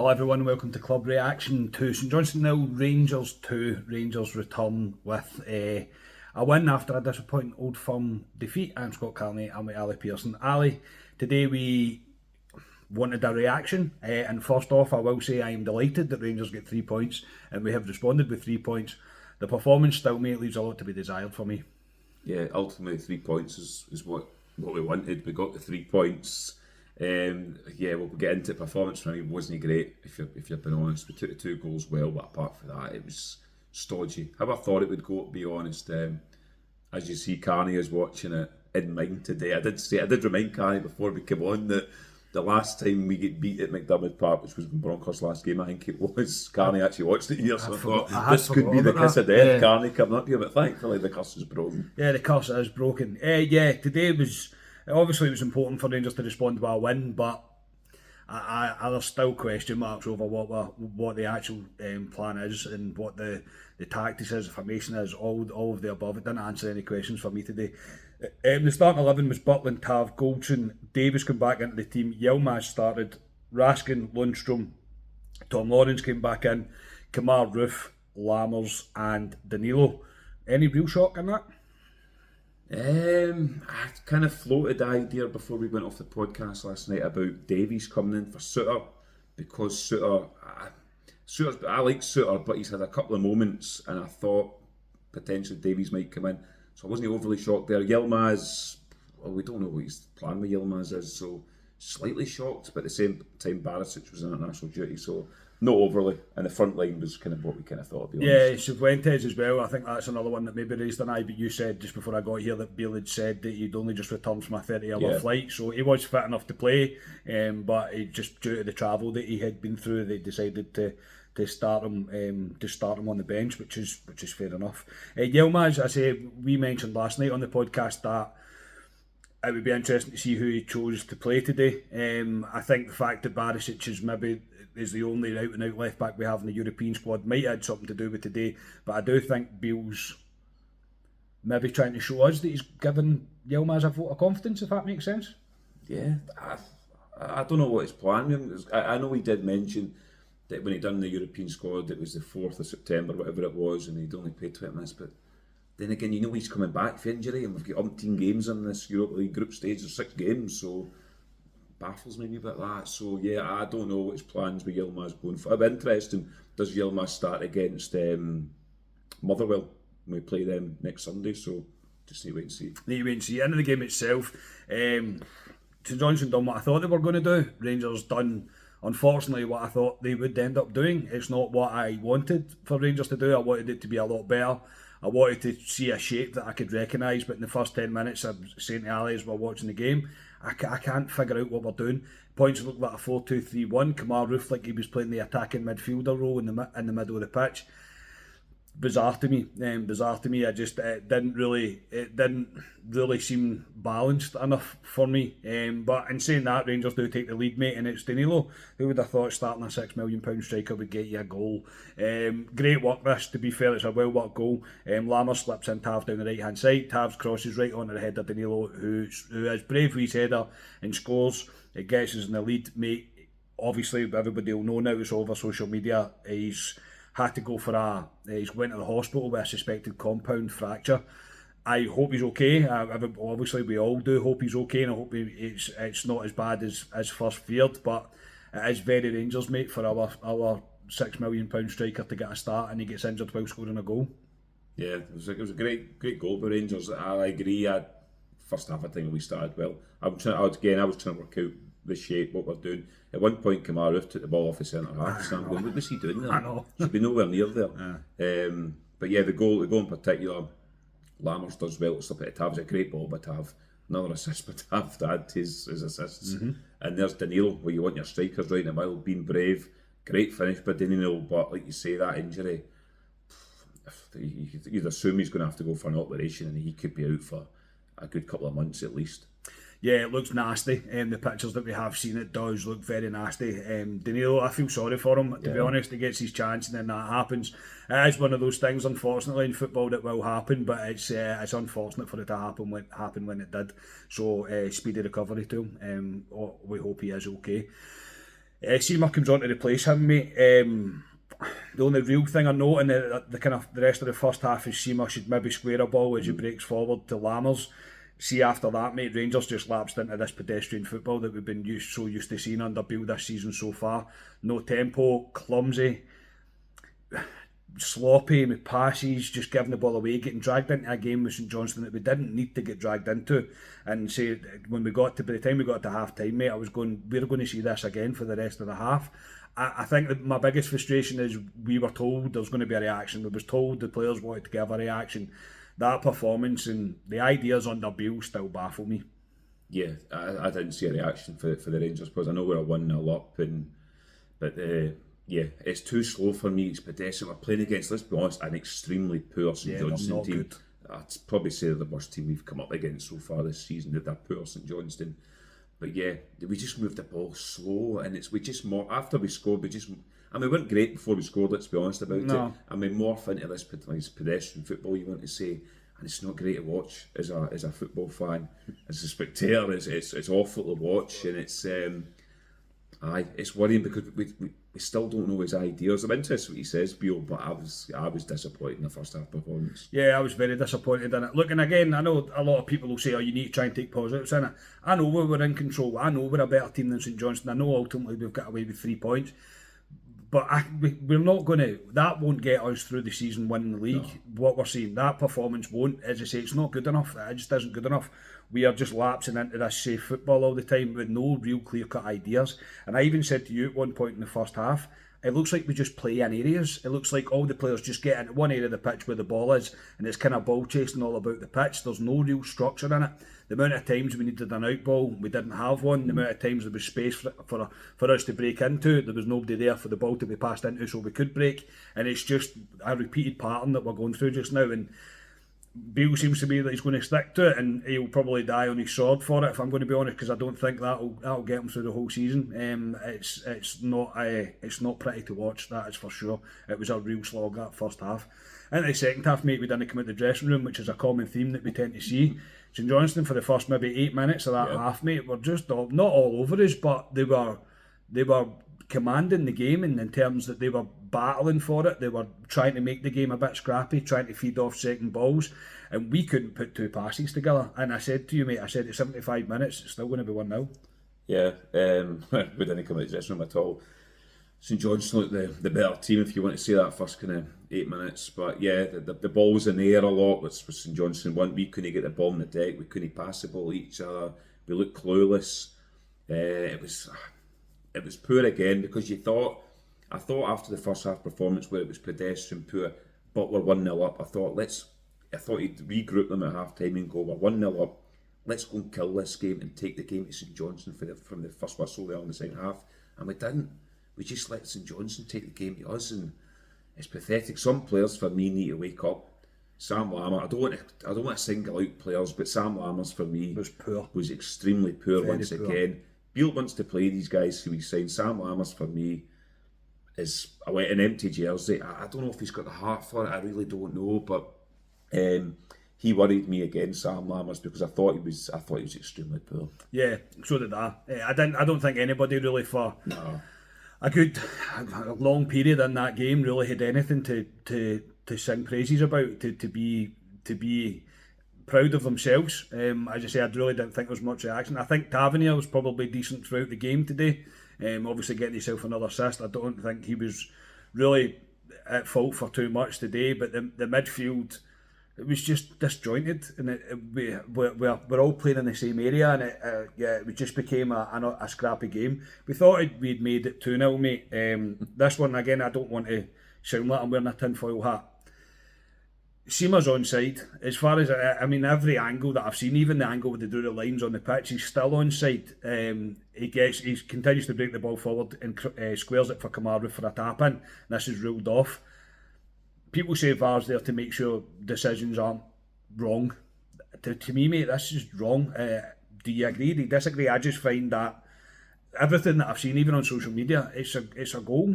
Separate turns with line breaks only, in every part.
Hello everyone, welcome to Club Reaction to St Johnstone 0, Rangers 2. Rangers return with a win after a disappointing Old Firm defeat. I'm Scott Carney, I'm with Ali Pearson. Ali, today we wanted a reaction, and first off I will say I am delighted that Rangers get 3 points and we have responded with 3 points. The performance still, mate, leaves a lot to be desired for me.
Yeah, ultimately 3 points is what we wanted. We got the 3 points. We'll get into it. Performance for me wasn't great, if you're being honest. We took the 2 goals well, but apart from that, it was stodgy. How I thought it would go, to be honest. As you see, Carney is watching it in mind today. I did remind Carney before we came on that the last time we get beat at McDermott Park, which was in Broncos' last game, I think it was, Carney actually watched it here, so I thought this could be the kiss of death, Carney coming up here, but thankfully the curse is broken.
Yeah, the curse is broken. Today was... Obviously, it was important for Rangers to respond by a win, but there's still question marks over what the actual plan is and what the tactics is, the formation is, all of the above. It didn't answer any questions for me today. The starting 11 was Butland, Tav, Goldson, Davis came back into the team, Yilmaz started, Raskin, Lundstrom, Tom Lawrence came back in, Kamar, Roof, Lammers and Danilo. Any real shock in that?
I kind of floated the idea before we went off the podcast last night about Davies coming in for Suter, because I like Suter, but he's had a couple of moments and I thought potentially Davies might come in, so I wasn't overly shocked there. Yilmaz, well, we don't know what his plan with Yilmaz is, so slightly shocked, but at the same time Barisic was on international duty, so not overly, and the front line was kind of what we kind of thought, to be honest.
Yeah, Cifuentes as well. I think that's another one that maybe raised an eye, but you said just before I got here that Beale had said that he'd only just returned from a 30-hour flight, so he was fit enough to play, but he just, due to the travel that he had been through, they decided to start him on the bench, which is fair enough. Yilmaz, I say, we mentioned last night on the podcast that it would be interesting to see who he chose to play today. I think the fact that Barisic is the only out-and-out left-back we have in the European squad might have had something to do with today, but I do think Beale's maybe trying to show us that he's given Yilmaz a vote of confidence, if that makes sense.
Yeah, I don't know what his plan was. I know he did mention that when he done the European squad, it was the 4th of September, whatever it was, and he'd only played 20 minutes, but then again, you know he's coming back for injury, and we've got umpteen games in this Europa League group stage, there's 6 games, so baffles me a wee bit that. So yeah, I don't know what his plans with Yilmaz going for. It'll be interesting, does Yilmaz start against Motherwell when we play them next Sunday, so just need to wait and see.
Need to wait and see. Into the game itself, St Johnstone done what I thought they were going to do. Rangers done, unfortunately, what I thought they would end up doing. It's not what I wanted for Rangers to do. I wanted it to be a lot better. I wanted to see a shape that I could recognise, but in the first 10 minutes, I'm saying to Ali as we're watching the game, I can't figure out what we're doing. Points look like a 4-2-3-1. Kamar Roof like he was playing the attacking midfielder role in the middle of the pitch. Bizarre to me. I just it didn't really seem balanced enough for me. But in saying that, Rangers do take the lead, mate, and it's Danilo. Who would have thought starting a £6 million striker would get you a goal? Great work this, to be fair, it's a well worked goal. Lammers slips in Tav down the right hand side. Tav's crosses right onto the head of Danilo, who is brave with his header and scores. It gets us in the lead, mate. Obviously, everybody will know now, it's all over social media. He's had to go for he's went to the hospital with a suspected compound fracture. I hope he's okay. Obviously we all do hope he's okay, and I hope it's not as bad as first feared, but it is very Rangers, mate, for our £6 million striker to get a start and he gets injured while scoring a goal.
Yeah, it was a great goal by Rangers. I agree. First half I think we started well. I was trying to work out the shape, what we're doing. At one point, Kamar Roof took the ball off the centre half, so I'm going, what was he doing there?
I know.
Should be nowhere near there. But yeah, the goal in particular, Lammers does well to slip it at Tav. It's a great ball by Tav. Another assist by Tav to add to his assists. And there's Danilo, where you want your strikers right in the middle, being brave. Great finish by Danilo, but like you say, that injury, you'd assume he's going to have to go for an operation, and he could be out for a good couple of months at least.
Yeah, it looks nasty. The pictures that we have seen, it does look very nasty. Danilo, I feel sorry for him, to be honest. He gets his chance and then that happens. It is one of those things, unfortunately, in football that will happen, but it's unfortunate for it to happen when it did. So, speedy recovery to him. We hope he is okay. Seymour comes on to replace him, mate. The only real thing I know in the kind of the rest of the first half is Seymour should maybe square a ball as he breaks forward to Lammers. See, after that, mate, Rangers just lapsed into this pedestrian football that we've been so used to seeing under Beale this season so far. No tempo, clumsy, sloppy with passes, just giving the ball away, getting dragged into a game with St Johnstone that we didn't need to get dragged into. And say when by the time we got to half time, mate, we're going to see this again for the rest of the half. I think that my biggest frustration is we were told there was going to be a reaction. We was told the players wanted to give a reaction. That performance and the ideas under Beale still baffle me.
Yeah, I didn't see a reaction for the Rangers because I know we're a 1-0 up, but it's too slow for me. It's pedestrian. We're playing against, let's be honest, an extremely poor St Johnstone team.
Good.
I'd probably say they're the worst team we've come up against so far this season. They're that poor St Johnstone. But yeah, we just moved the ball slow, and after we scored, we weren't great before we scored, let's be honest about it. And we morph into this pedestrian football, you want to say, and it's not great to watch as a football fan, as a spectator. It's awful to watch, and it's worrying because we still don't know his ideas. I'm interested what he says, Beale, but I was disappointed in the first half performance.
Yeah, I was very disappointed in it. Look, and again, I know a lot of people will say, oh, you need to try and take positives in it. I know we're in control. I know we're a better team than St Johnstone. I know ultimately we've got away with 3 points. But we're not going to, that won't get us through the season winning the league. No. What we're seeing, that performance won't, as I say, it's not good enough. It just isn't good enough. We are just lapsing into this safe football all the time with no real clear-cut ideas. And I even said to you at one point in the first half, it looks like we just play in areas. It looks like all the players just get into one area of the pitch where the ball is, and it's kind of ball chasing all about the pitch. There's no real structure in it. The amount of times we needed an out ball, we didn't have one. The amount of times there was space for us to break into, there was nobody there for the ball to be passed into so we could break. And it's just a repeated pattern that we're going through just now. And Beale seems to be that he's going to stick to it, and he'll probably die on his sword for it, if I'm going to be honest, because I don't think that'll get him through the whole season. It's not pretty to watch, that is for sure. It was a real slog that first half. In the second half, mate, we didn't come out the dressing room, which is a common theme that we tend to see. St Johnstone for the first maybe 8 minutes of that half, mate, were just not all over us, but they were commanding the game in terms that they were battling for it. They were trying to make the game a bit scrappy, trying to feed off second balls, and we couldn't put 2 passes together. And I said to you, mate, at 75 minutes, it's still going to be 1-0.
Yeah, we didn't come out of the dressing room at all. St Johnstone looked the better team, if you want to say that, first kind of 8 minutes. But yeah, the ball was in the air a lot, which St Johnstone won. We couldn't get the ball on the deck, we couldn't pass the ball to each other, we looked clueless. It was poor again, because I thought after the first half performance where it was pedestrian poor, but we're 1-0 up, I thought he'd regroup them at half time and go, we're 1-0 up, let's go and kill this game and take the game to St Johnstone from the first whistle there in the second half. And we didn't. We just let St Johnstone take the game to us, and it's pathetic. Some players for me need to wake up. Sam Lammer, I don't want to single out players, but Sam Lammers for me was extremely poor. Very once poor. Again. Beale wants to play these guys who he's signed. Sam Lammers for me is an empty jersey. I don't know if he's got the heart for it. I really don't know, but he worried me again, Sam Lammers, because I thought he was extremely poor.
Yeah, so did I. I don't think anybody really for a long period in that game really had anything to sing praises about, to be proud of themselves. As I say, I really didn't think there was much reaction. I think Tavernier was probably decent throughout the game today. Obviously getting himself another assist. I don't think he was really at fault for too much today, but the midfield, it was just disjointed, and we're all playing in the same area, and it just became a scrappy game. We thought we'd made it 2-0, mate. This one, again, I don't want to sound like I'm wearing a tinfoil hat. Seamer's onside. As far as, every angle that I've seen, even the angle where they drew the lines on the pitch, he's still onside. He continues to break the ball forward and squares it for Kamaru for a tap-in. This is ruled off. People say VAR's there to make sure decisions aren't wrong. To me, mate, this is wrong. Do you agree? Do you disagree? I just find that everything that I've seen, even on social media, it's a goal.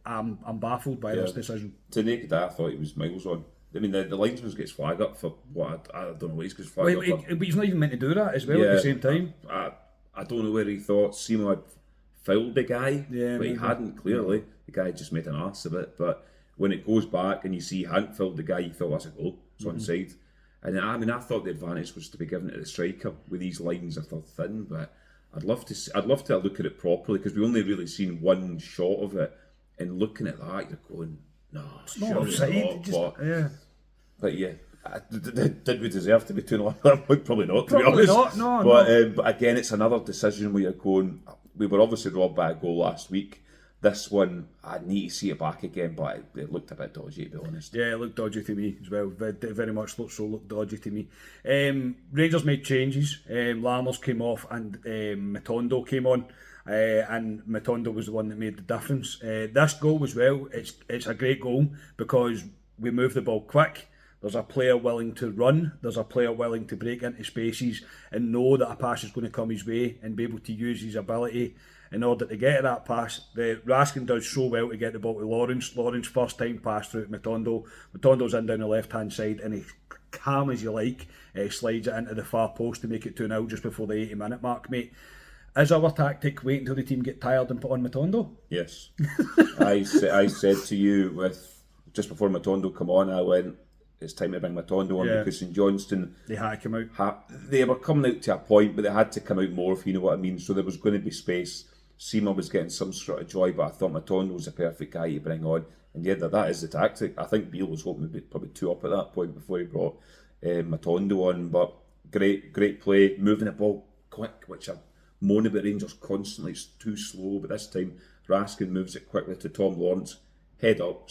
I'm baffled by this decision.
To naked eye, I thought he was miles on. I mean, the linesman gets flagged up for what I don't know what he's gets flagged up for.
But he's not even meant to do that as well at the same time.
I don't know where he thought Seymour had fouled the guy,
Yeah,
but he
maybe.
hadn't, clearly. The guy just made an arse of it. But when it goes back and you see he hadn't fouled the guy, you feel that's a goal. It's onside. And I thought the advantage was to be given to the striker with these lines if they're thin, but I'd love to look at it properly, because we only really seen one shot of it, and looking at that you're going, no, it's
not offside.
But yeah, did we deserve to be 2-0? Probably not, to be
Probably
honest.
not, no.
But again, it's another decision where you're going, we were obviously robbed by a goal last week. This one, I need to see it back again, but it looked a bit dodgy, to be honest.
Yeah, it looked dodgy to me as well. Very much looked dodgy to me. Rangers made changes. Lammers came off and Matondo came on. And Matondo was the one that made the difference. This goal as well, it's a great goal because we move the ball quick. There's a player willing to run. There's a player willing to break into spaces and know that a pass is going to come his way and be able to use his ability in order to get to that pass. Raskin does so well to get the ball to Lawrence. Lawrence first time pass through to Matondo. Matondo's in down the left hand side and he, calm as you like, slides it into the far post to make it 2-0 just before the 80-minute mark, mate. Is our tactic wait until the team get tired and put on Matondo?
Yes. I said to you just before Matondo come on, I went, it's time to bring Matondo on, because St Johnstone,
they had to come out.
They were coming out to a point, but they had to come out more, if you know what I mean. So there was going to be space. Seema was getting some sort of joy, but I thought Matondo was the perfect guy to bring on. And yeah, that is the tactic. I think Beale was hoping to be probably 2 up at that point before he brought Matondo on. But great play, moving the ball quick, which I'm moaning about Rangers constantly. It's too slow, but this time Raskin moves it quickly to Tom Lawrence, head up,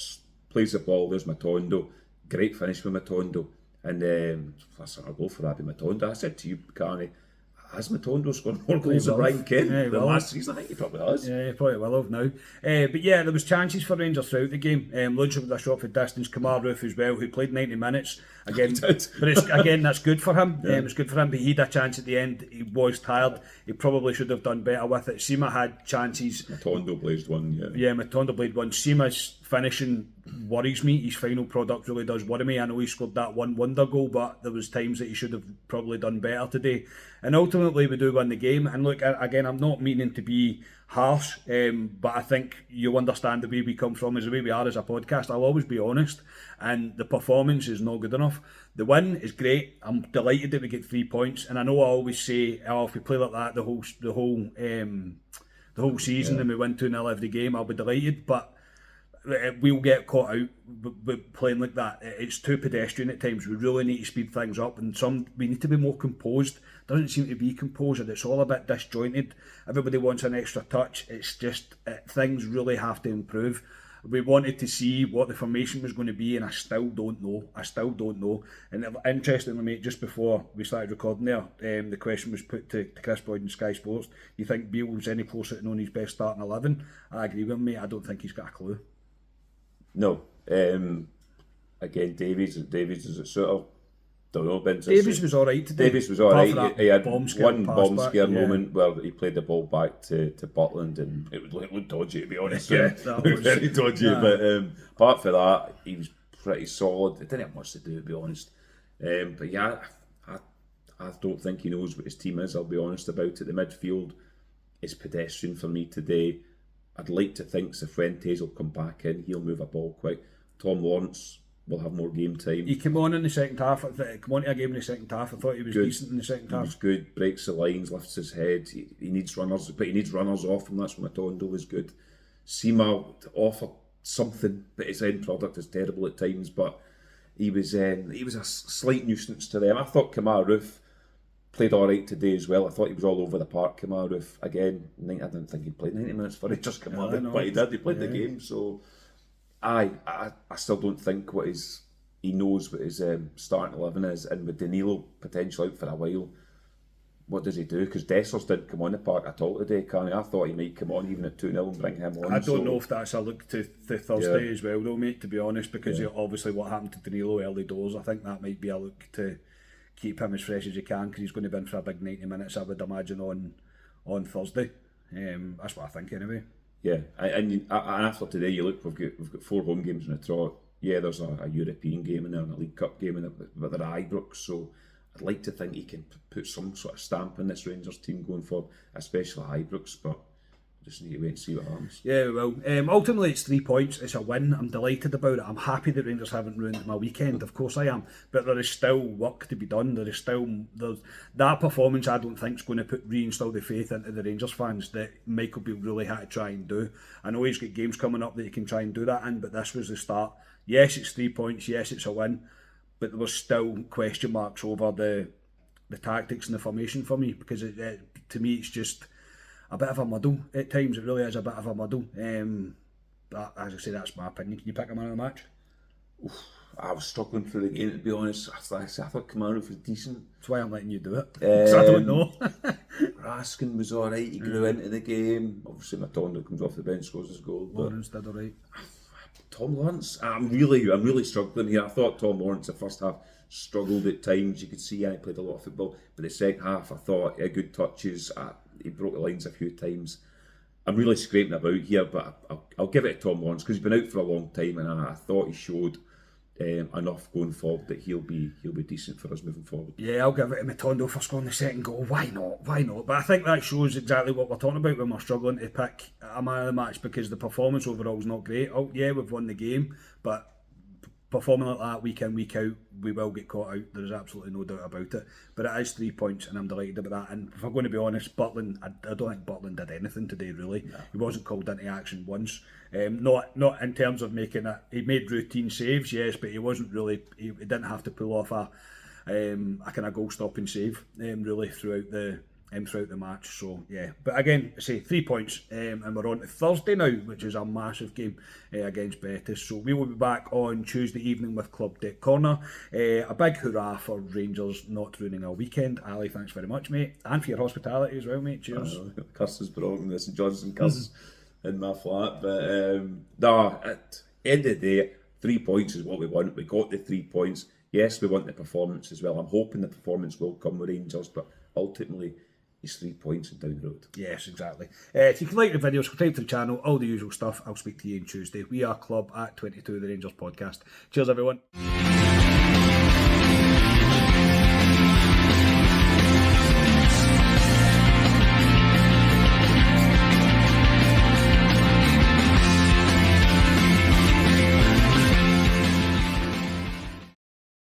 plays the ball, there's Matondo. Great finish with Matondo. And I'll go for that with Matondo. I said to you, Carney, has Matondo scored more goals than Ryan Kent than last season? I think he probably has.
Yeah, he probably will have now. But yeah, there was chances for Rangers throughout the game. Ludger with a shot for distance, Kamar Roof as well, who played 90 minutes. Again, but again, that's good for him.
Yeah.
It's good for him, but he had a chance at the end. He was tired. He probably should have done better with it. Seema had chances.
Matondo blazed one,
Matondo played one. Seema's finishing worries me. His final product really does worry me. I know he scored that one wonder goal, but there was times that he should have probably done better today. And ultimately, we do win the game. And look, again, I'm not meaning to be harsh, but I think you understand the way we come from, is the way we are as a podcast. I'll always be honest, and the performance is not good enough. The win is great. I'm delighted that we get 3 points, and I know I always say, oh, if we play like that the whole season and we win 2-0 every game, I'll be delighted, but we'll get caught out with playing like that. It's too pedestrian at times. We really need to speed things up, and we need to be more composed. Doesn't seem to be composed. It's all a bit disjointed. Everybody wants an extra touch. It's just things really have to improve. We wanted to see what the formation was going to be, and I still don't know. And interestingly, mate, just before we started recording there, the question was put to Chris Boyd in Sky Sports. Do you think Beale was any closer to knowing his best starting 11? I agree with him, mate. I don't think he's got a clue.
No. Again, Davies is a sort of, don't know,
Davies was alright today.
Davies was alright. He had one bomb scare
back,
moment where he played the ball back to Butland, and it looked dodgy, to be honest.
It
was very dodgy. Yeah. But apart from that, he was pretty solid. It didn't have much to do, to be honest. But yeah, I don't think he knows what his team is, I'll be honest about it. The midfield is pedestrian for me today. I'd like to think Cifuentes will come back in. He'll move a ball quick. Tom Lawrence will have more game time.
He came on in the second half. Came on to a game in the second half. I thought he was decent in the second half.
He was good. Breaks the lines, lifts his head. He needs runners, but he needs runners off him. That's when Matondo was good. Seema offered something, but his end product is terrible at times. But he was a slight nuisance to them. I thought Kamar Roof played alright today as well. I thought he was all over the park. Kamar Roof, again, I didn't think he played 90 minutes for Rangers, but he did. He played the game. So I still don't think he knows what his starting 11 is. And with Danilo potential out for a while, what does he do? Because Dessers didn't come on the park at all today, Carney. I thought he might come on even at 2-0 and bring him on.
I don't know if that's a look to Thursday as well, though, mate, to be honest, because obviously what happened to Danilo early doors, I think that might be a look to keep him as fresh as he can, because he's going to be in for a big 90 minutes, I would imagine, on Thursday. That's what I think, anyway.
Yeah, and after today, you look, we've got 4 home games in a trot. Yeah, there's a European game in there and a League Cup game in there, but they're at Ibrox, so I'd like to think he can put some sort of stamp in this Rangers team going forward, especially at Ibrox, but just need to wait and see what happens.
Yeah, well, ultimately it's 3 points. It's a win. I'm delighted about it. I'm happy that Rangers haven't ruined my weekend. Of course I am. But there is still work to be done. That performance I don't think is going to reinstill the faith into the Rangers fans that Michael Beale really had to try and do. I know he's got games coming up that he can try and do that in, but this was the start. Yes, it's 3 points. Yes, it's a win. But there was still question marks over the tactics and the formation for me, because to me it's just a bit of a muddle at times. It really is a bit of a muddle. But as I say, that's my opinion. Can you pick a man of the match?
I was struggling for the game, to be honest. I thought Kamara was decent.
That's why I'm letting you do it. Because I don't know.
Raskin was alright. He grew into the game. Obviously, Matondo comes off the bench, scores his goal.
Lawrence did alright.
Tom Lawrence, I'm really struggling here. I thought Tom Lawrence the first half struggled at times. You could see he played a lot of football, but the second half I thought he had good touches. He broke the lines a few times. I'm really scraping about here, but I'll give it to Tom Lawrence because he's been out for a long time, and I thought he showed enough going forward that he'll be decent for us moving forward.
Yeah, I'll give it to Matondo for scoring the second goal. Why not? But I think that shows exactly what we're talking about when we're struggling to pick a man of the match, because the performance overall is not great. Oh yeah, we've won the game, but performing like that week in, week out, we will get caught out. There is absolutely no doubt about it. But it is 3 points, and I'm delighted about that. And if I'm going to be honest, Butland, I don't think Butland did anything today, really. No. He wasn't called into action once. Not in terms of making it. He made routine saves, yes, but he wasn't really. He didn't have to pull off a kind of goal-stopping save, really, throughout the match. So yeah, but again, I say 3 points, and we're on to Thursday now, which is a massive game against Betis. So we will be back on Tuesday evening with Club Deck Corner. A big hurrah for Rangers not ruining our weekend. Ali, thanks very much, mate, and for your hospitality as well, mate. Cheers.
Curse has brought the St Johnstone curse in my flat, but at the end of the day, 3 points is what we want. We got the 3 points. Yes, we want the performance as well. I'm hoping the performance will come with Rangers, but ultimately it's 3 points and down the road.
Yes, exactly. If you can like the video, subscribe to the channel, all the usual stuff. I'll speak to you on Tuesday. We are Club at 22, the Rangers podcast. Cheers, everyone.